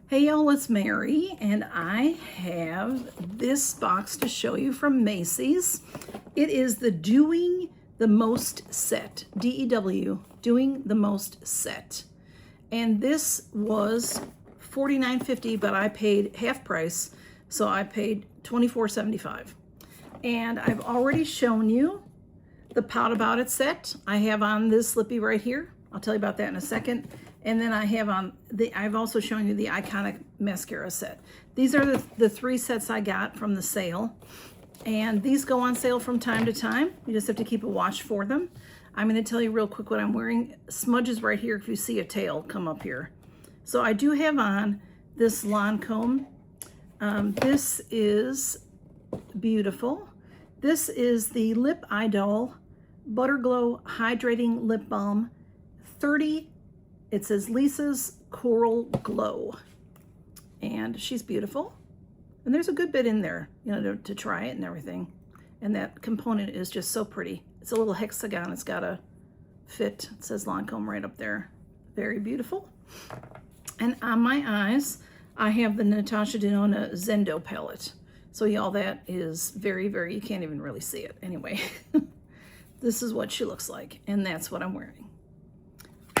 Hey y'all, it's Mary, and I have this box to show you from Macy's. It is the Doing the Most set, D-E-W, Doing the Most set. And this was $49.50, but I paid half price, so I paid $24.75. And I've already shown you the Pout About It set. I have on this Lippy right here. I'll tell you about that in a second. And then I've also shown you the Iconic Mascara set. These are the three sets I got from the sale. And these go on sale from time to time. You just have to keep a watch for them. I'm gonna tell you real quick what I'm wearing. Smudges right here if you see a tail come up here. So I do have on this Lancome. This is beautiful. This is the Lip Idol Butter Glow Hydrating Lip Balm 30. It says Lisa's Coral Glow, and she's beautiful. And there's a good bit in there, you know, to try it and everything. And that component is just so pretty. It's a little hexagon. It's got a fit. It says Lancome right up there. Very beautiful. And on my eyes, I have the Natasha Denona Zendo palette. So y'all, that is very, very, you can't even really see it. Anyway, this is what she looks like, and that's what I'm wearing.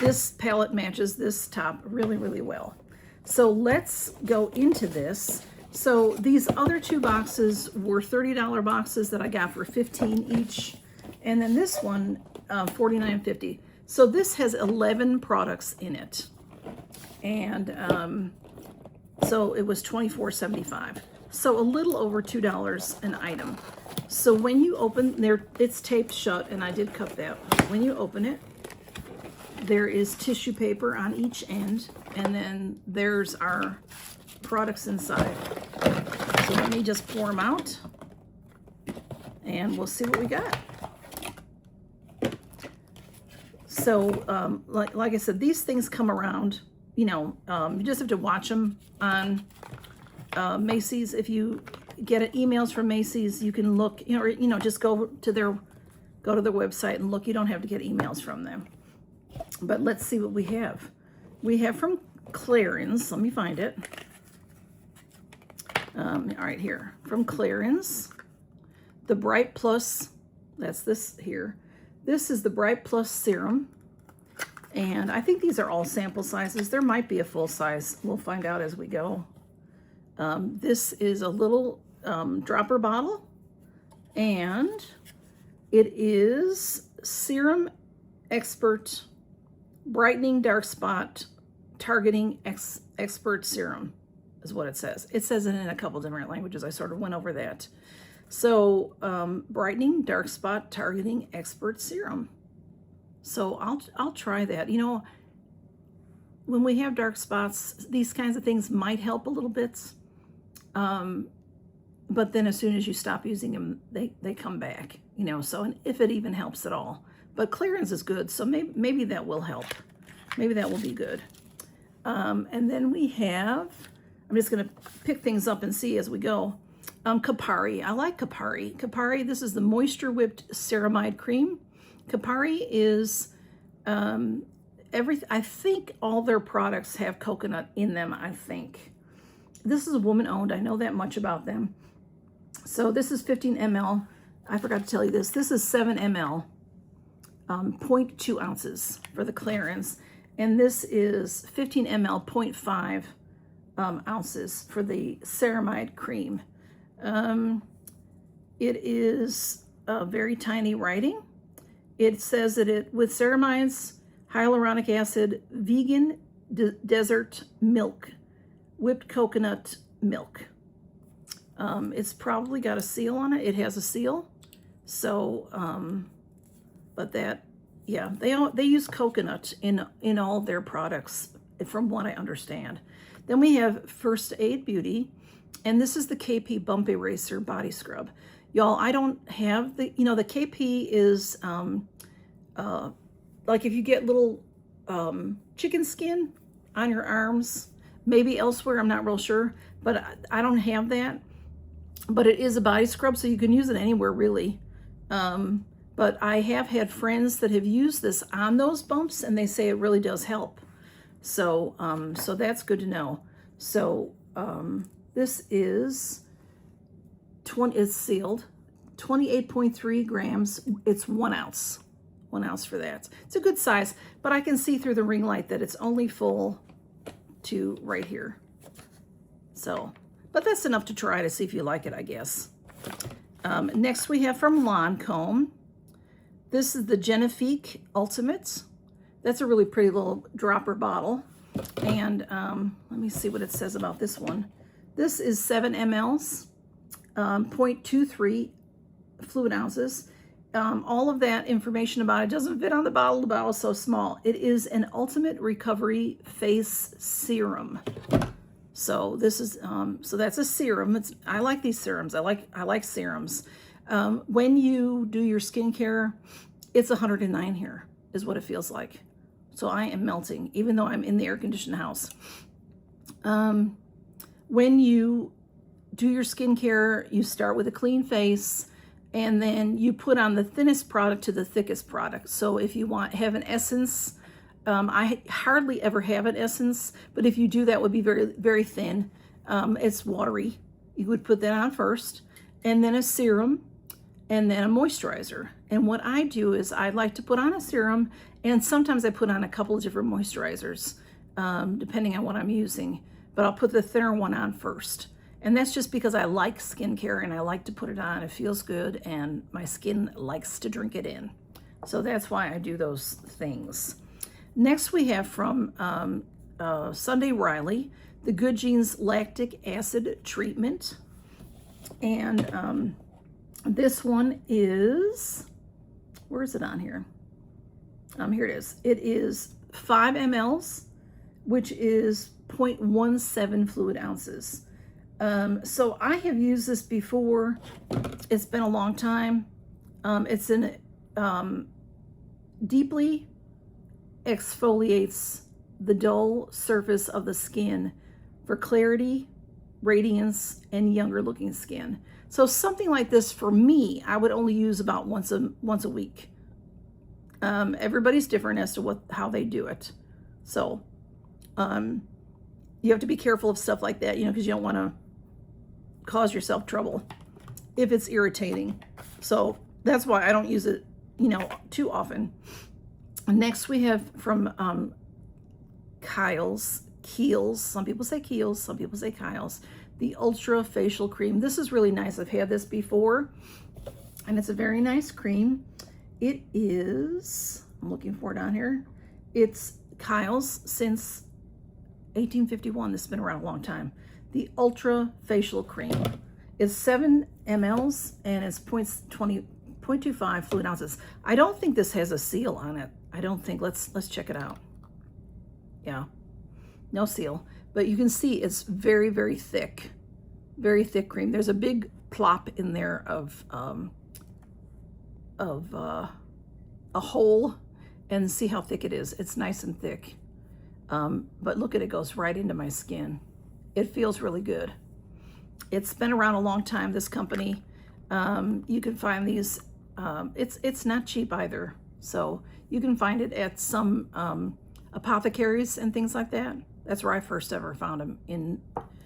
This palette matches this top really, really well. So let's go into this. So these other two boxes were $30 boxes that I got for $15 each. And then this one, $49.50. So this has 11 products in it. And so it was $24.75. So a little over $2 an item. So when you open there, it's taped shut, and I did cut that. When you open it, there is tissue paper on each end, and then there's our products inside. So let me just pour them out, and we'll see what we got. So, like I said, these things come around, you know, you just have to watch them on Macy's. If you get emails from Macy's, you can look, you know, just go to their website and look. You don't have to get emails from them. But let's see what we have. We have from Clarins. Let me find it. All right, here. From Clarins, the Bright Plus, that's this here. This is the Bright Plus Serum. And I think these are all sample sizes. There might be a full size. We'll find out as we go. This is a little dropper bottle. And it is Serum Expert Brightening Dark Spot Targeting Expert Serum is what it says. It says it in a couple different languages. I sort of went over that. So Brightening Dark Spot Targeting Expert Serum. So I'll try that. You know, when we have dark spots, these kinds of things might help a little bit. But then as soon as you stop using them, they come back, you know, so and if it even helps at all. But Clarins is good, so maybe that will help. Maybe that will be good. And then we have, I'm just going to pick things up and see as we go. Kapari. I like Kapari. Kapari, this is the Moisture Whipped Ceramide Cream. Kapari is, I think all their products have coconut in them, I think. This is a woman-owned. I know that much about them. So this is 15 ml. I forgot to tell you this. This is 7 ml. 0.2 ounces for the Clarins, and this is 15 ml 0.5 ounces for the ceramide cream. It is very tiny writing. It says that it with ceramides, hyaluronic acid, vegan desert milk, whipped coconut milk. It's probably got a seal on it. It has a seal, so but that, yeah, they use coconut in all their products, from what I understand. Then we have First Aid Beauty, and this is the KP Bump Eraser Body Scrub. Y'all, I don't have the, you know, the KP is like if you get little chicken skin on your arms, maybe elsewhere, I'm not real sure, but I don't have that. But it is a body scrub, so you can use it anywhere, really. But I have had friends that have used this on those bumps, and they say it really does help. So, so that's good to know. So this is it's sealed, 28.3 grams. It's 1 ounce. 1 ounce for that. It's a good size, but I can see through the ring light that it's only full to right here. So, but that's enough to try to see if you like it, I guess. Next we have from Lancome. This is the Genifique Ultimate. That's a really pretty little dropper bottle. And let me see what it says about this one. This is 7 mLs, 0.23 fluid ounces. All of that information about it doesn't fit on the bottle. The bottle is so small. It is an Ultimate Recovery Face Serum. So this is so that's a serum. I like these serums. I like serums. When you do your skincare, it's 109 here is what it feels like. So I am melting, even though I'm in the air-conditioned house. When you do your skincare, you start with a clean face, and then you put on the thinnest product to the thickest product. So if you have an essence, I hardly ever have an essence, but if you do, that would be very, very thin. It's watery. You would put that on first, and then a serum, and then a moisturizer. And what I do is I like to put on a serum, and sometimes I put on a couple of different moisturizers, depending on what I'm using. But I'll put the thinner one on first. And that's just because I like skincare and I like to put it on. It feels good and my skin likes to drink it in. So that's why I do those things. Next we have from Sunday Riley, the Good Genes Lactic Acid Treatment. And this one is, where is it on here? Here it is. It is 5 mLs, which is 0.17 fluid ounces. So I have used this before. It's been a long time. It's deeply exfoliates the dull surface of the skin for clarity, radiance, and younger looking skin. So something like this for me, I would only use about once a week. Everybody's different as to how they do it. So you have to be careful of stuff like that, because you don't want to cause yourself trouble if it's irritating. So that's why I don't use it, too often. Next we have from Kiehl's. Some people say Kiehl's, some people say Kiehl's. The Ultra Facial Cream. This is really nice. I've had this before, and it's a very nice cream. It is, I'm looking for it on here. It's Kiehl's since 1851. This has been around a long time. The Ultra Facial Cream. It's 7 mLs and it's 0.25 fluid ounces. I don't think this has a seal on it. I don't think. Let's check it out. Yeah, no seal, but you can see it's very, very thick cream. There's a big plop in there of a hole, and see how thick it is. It's nice and thick. But look at it, goes right into my skin. It feels really good. It's been around a long time, this company. You can find these, it's not cheap either. So you can find it at some apothecaries and things like that. That's where I first ever found them, in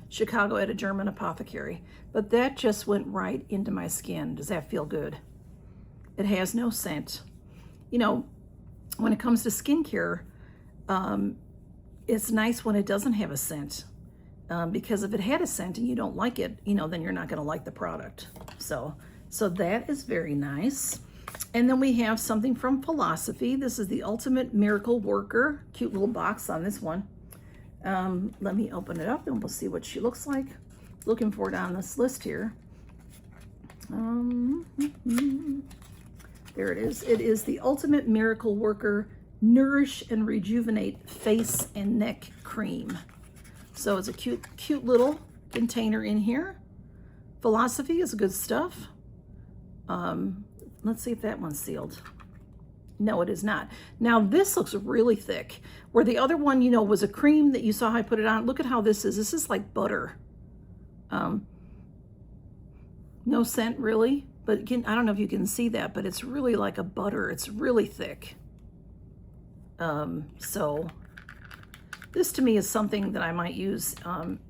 Chicago at a German apothecary. But that just went right into my skin. Does that feel good? It has no scent. When it comes to skincare, it's nice when it doesn't have a scent, because if it had a scent and you don't like it, then you're not going to like the product. So that is very nice. And then we have something from Philosophy. This is the Ultimate Miracle Worker. Cute little box on this one. Let me open it up and we'll see what she looks like. Looking for it on this list here. There it is. It is the Ultimate Miracle Worker Nourish and Rejuvenate Face and Neck Cream. So it's a cute little container in here. Philosophy is good stuff. Let's see if that one's sealed. No, it is not. Now this looks really thick. Where the other one, was a cream that you saw how I put it on. Look at how this is. This is like butter. No scent really, but again, I don't know if you can see that, but it's really like a butter. It's really thick. So This to me is something that I might use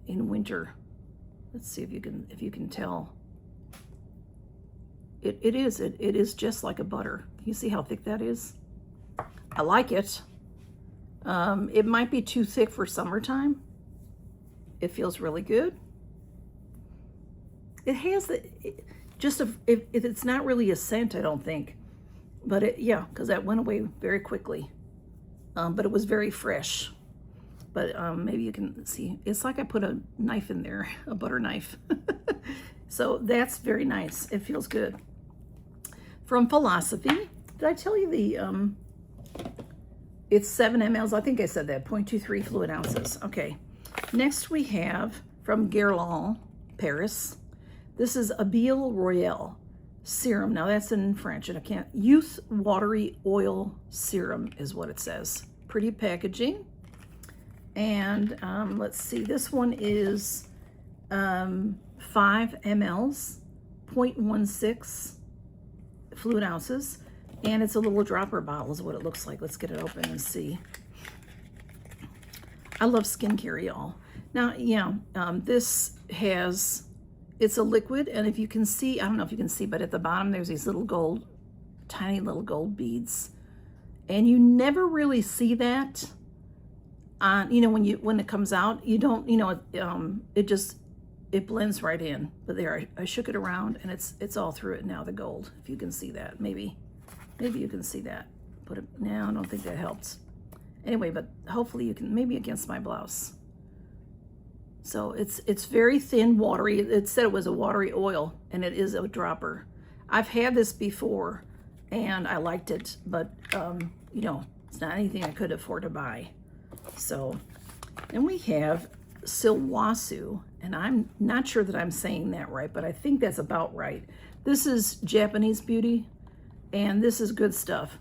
in winter. Let's see if you can tell. It is just like a butter. Can you see how thick that is? I like it. It might be too thick for summertime. It feels really good. It has it's not really a scent, I don't think, but yeah, because that went away very quickly. But it was very fresh. But maybe you can see, it's like I put a knife in there, a butter knife. So that's very nice. It feels good. From Philosophy, did I tell you it's 7 mLs? I think I said that, 0.23 fluid ounces. Okay. Next we have from Guerlain, Paris. This is Abile Royale Serum. Now that's in French, and I can't. Youth Watery Oil Serum is what it says. Pretty packaging. And let's see, this one is 5 mLs, 0.16 fluid ounces, and it's a little dropper bottle is what it looks like. Let's get it open and see. I love skincare, y'all. Now, yeah, it's a liquid, and if you can see, I don't know if you can see, but at the bottom there's these little tiny little gold beads, and you never really see that on, you know, when it comes out, you don't, you know, it blends right in. But there, I shook it around, and it's all through it now, the gold, if you can see that. Maybe you can see that. Put it, no, I don't think that helps. Anyway, but hopefully you can, maybe against my blouse. So it's very thin, watery. It said it was a watery oil, and it is a dropper. I've had this before, and I liked it, but you know, it's not anything I could afford to buy. So then we have Silwasu, and I'm not sure that I'm saying that right, but I think that's about right. This is Japanese beauty, and this is good stuff.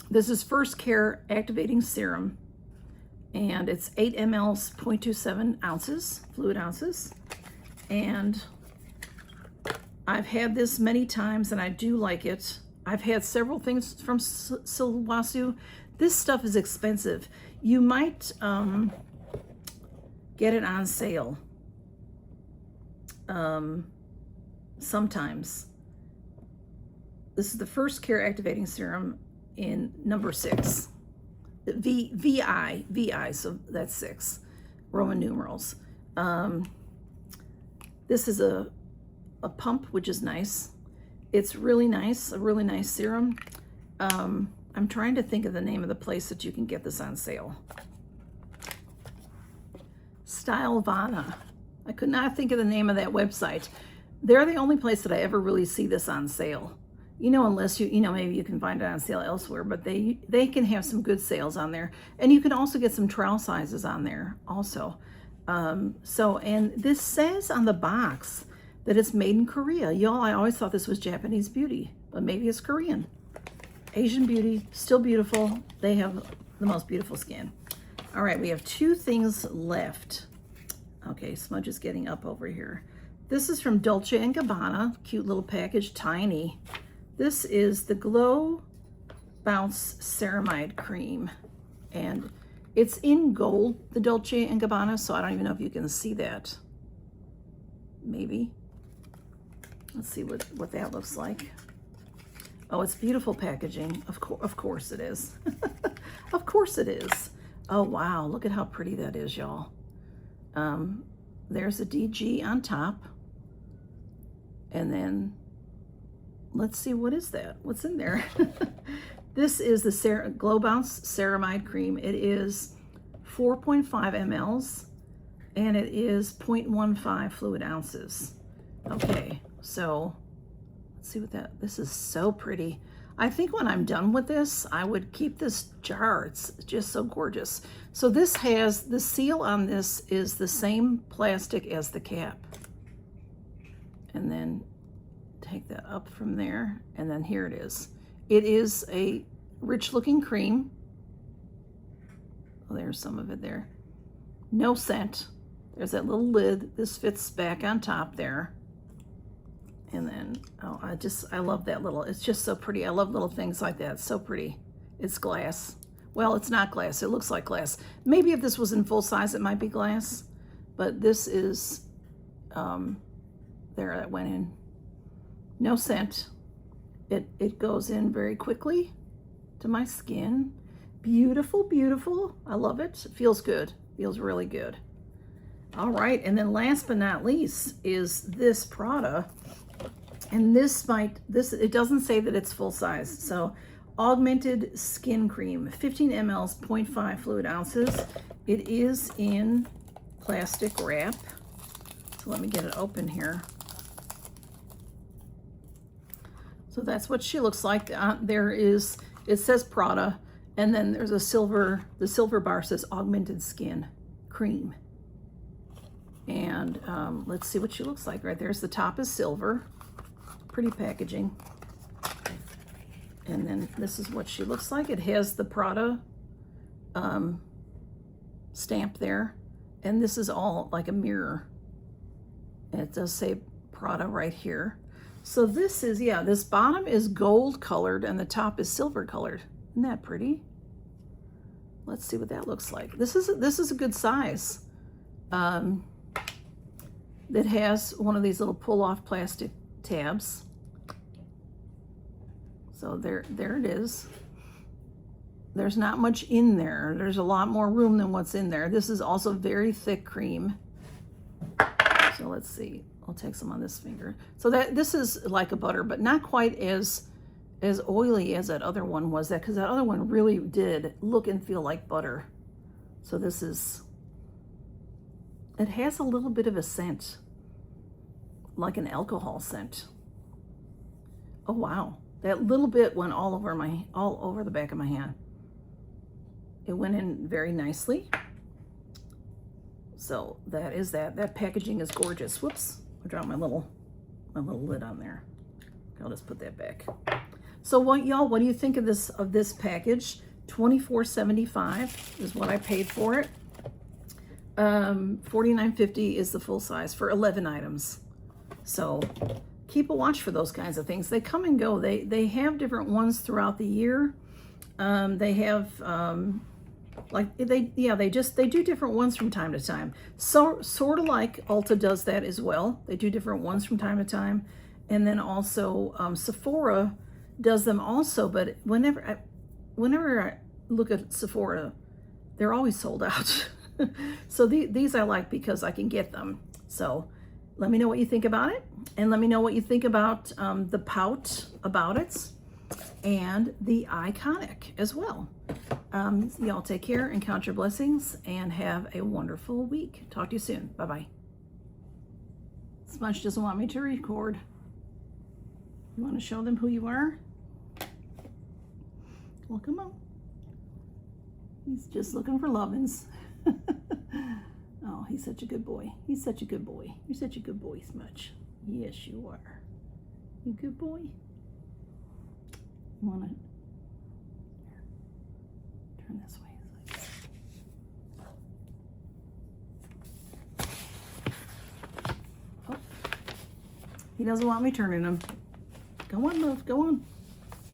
This is First Care Activating Serum, and it's 8 mLs, 0.27 ounces, fluid ounces. And I've had this many times, and I do like it. I've had several things from Silwasu. This stuff is expensive. You might get it on sale sometimes. This is the First Care Activating Serum in number 6. VI, so that's 6 Roman numerals. This is a pump, which is nice. It's really nice, a really nice serum. I'm trying to think of the name of the place that you can get this on sale. Stylevana. I could not think of the name of that website. They're the only place that I ever really see this on sale. You know, unless you know, maybe you can find it on sale elsewhere, but they can have some good sales on there. And you can also get some trial sizes on there also. And this says on the box that it's made in Korea. Y'all, I always thought this was Japanese beauty, but maybe it's Korean. Asian beauty, still beautiful. They have the most beautiful skin. All right, we have 2 things left. Okay, Smudge is getting up over here. This is from Dolce & Gabbana, cute little package, tiny. This is the Glow Bounce Ceramide Cream, and it's in gold, the Dolce & Gabbana, so I don't even know if you can see that. Maybe. Let's see what that looks like. Oh, it's beautiful packaging. Of course it is. Of course it is. Oh, wow. Look at how pretty that is, y'all. There's a DG on top. And then, let's see, what is that? What's in there? This is the Glow Bounce Ceramide Cream. It is 4.5 mLs, and it is 0.15 fluid ounces. Okay, so let's see what this is so pretty. I think when I'm done with this, I would keep this jar. It's just so gorgeous. So this has, the seal on this is the same plastic as the cap. And then take that up from there, and then here it is. It is a rich looking cream. Oh, there's some of it there. No scent. There's that little lid. This fits back on top there. And then, oh, I love that little, it's just so pretty. I love little things like that. It's so pretty. It's glass. Well, it's not glass. It looks like glass. Maybe if this was in full size, it might be glass. But this is, there, that went in. No scent. It goes in very quickly to my skin. Beautiful, beautiful. I love it. It feels good. Feels really good. All right, and then last but not least is this Prada. And this it doesn't say that it's full size. So augmented skin cream, 15 mLs, 0.5 fluid ounces. It is in plastic wrap. So let me get it open here. So that's what she looks like. It says Prada, and then there's the silver bar says augmented skin cream. And let's see what she looks like right there. The top is silver, pretty packaging. And then this is what she looks like. It has the Prada stamp there. And this is all like a mirror. And it does say Prada right here. So this is, yeah, this bottom is gold colored and the top is silver colored. Isn't that pretty? Let's see what that looks like. This is a good size. It has one of these little pull-off plastic tabs. So there it is. There's not much in there. There's a lot more room than what's in there. This is also very thick cream. So let's see. I'll take some on this finger. So this is like a butter, but not quite as oily as that other one was. Because that other one really did look and feel like butter. So this is, it has a little bit of a scent, like an alcohol scent. Oh wow, that little bit went all over the back of my hand. It went in very nicely. So that is that. That packaging is gorgeous. Whoops, I dropped my little lid on there. I'll just put that back. So what do you think of this package? $24.75 is what I paid for it. $49.50 is the full size for 11 items. So keep a watch for those kinds of things. They come and go. They have different ones throughout the year. They have they do different ones from time to time. So sort of like Ulta does that as well. They do different ones from time to time. And then also Sephora does them also, but whenever I look at Sephora, they're always sold out. So these I like because I can get them. So let me know what you think about it, and let me know what you think about the Pout About It and the Iconic as well. Y'all take care and count your blessings and have a wonderful week. Talk to you soon. Bye-bye. Sponge doesn't want me to record. You want to show them who you are? Well, come on. He's just looking for lovin's. Oh, he's such a good boy. He's such a good boy. You're such a good boy, Smudge. Yes, you are. You good boy? You want to turn this way? Oh, he doesn't want me turning him. Go on, love. Go on.